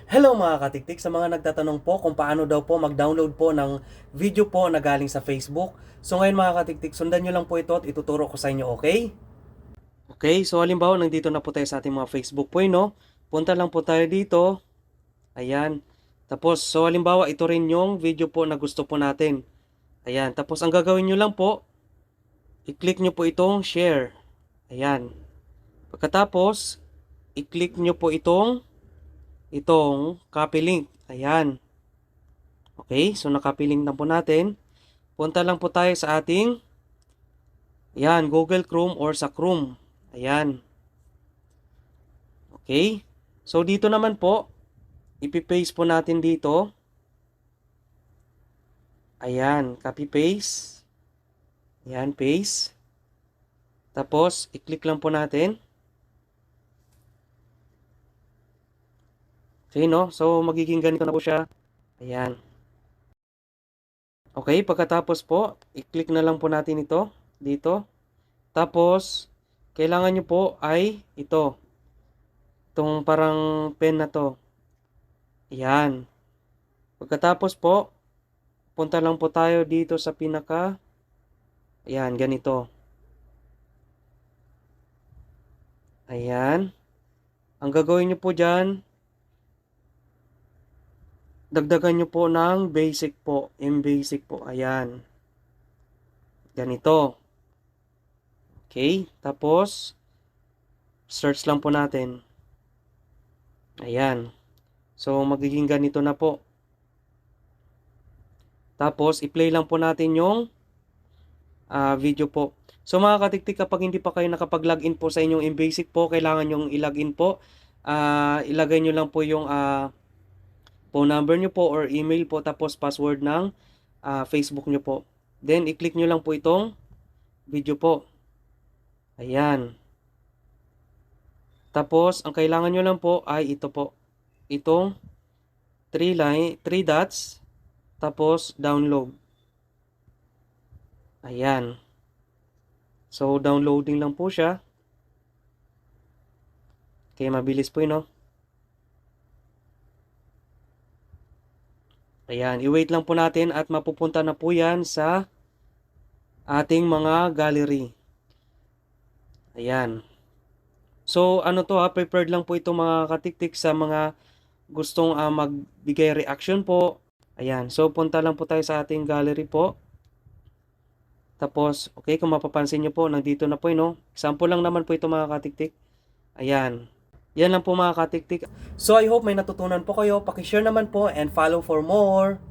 Hello mga katiktik, sa mga nagtatanong po kung paano daw po mag-download po ng video po na galing sa Facebook. So ngayon mga katiktik, sundan nyo lang po ito at ituturo ko sa inyo, okay? Okay, so halimbawa nandito na po tayo sa ating mga Facebook po, no? Punta lang po tayo dito. Ayan. Tapos, so halimbawa ito rin yung video po na gusto po natin. Ayan. Tapos ang gagawin nyo lang po, i-click nyo po itong share. Ayan. Pagkatapos, i-click nyo po itong copy link. Ayan. Okay, so nakopy link na po natin. Punta lang po tayo sa ating Google Chrome or sa Chrome. Ayan. Okay. So dito naman po, ipi-paste po natin dito. Ayan, copy paste. Ayan, paste. Tapos, i-click lang po natin. Okay, no? So magiging ganito na po siya. Ayan. Okay, pagkatapos po, i-click na lang po natin ito dito. Tapos, kailangan nyo po ay ito. Itong parang pen na to. Ayan. Pagkatapos po, punta lang po tayo dito sa pinaka. Ayan, ganito. Ayan. Ang gagawin nyo po dyan, dagdagan nyo po ng basic po. Yung basic po. Ayan. Ganito. Okay. Tapos, search lang po natin. Ayan. So, magiging ganito na po. Tapos, i-play lang po natin yung video po. So, mga katiktik, kapag hindi pa kayo nakapag-login po sa inyong basic po, kailangan yung i-login po. Ilagay nyo lang po yung phone number nyo po or email po, tapos password ng Facebook nyo po. Then, i-click nyo lang po itong video po. Ayan. Tapos, ang kailangan nyo lang po ay ito po. Itong 3 dots, tapos download. Ayan. So, downloading lang po siya. Okay, mabilis po yun, no? Ayan, i-wait lang po natin at mapupunta na po yan sa ating mga gallery. Ayan. So, ano to prepared lang po ito mga katiktik sa mga gustong magbigay reaction po. Ayan, so punta lang po tayo sa ating gallery po. Tapos, okay, kung mapapansin nyo po, nandito na po no? Example lang naman po ito mga katiktik. Ayan. Yan lang po mga katiktik. So, I hope may natutunan po kayo. Pakishare naman po and follow for more.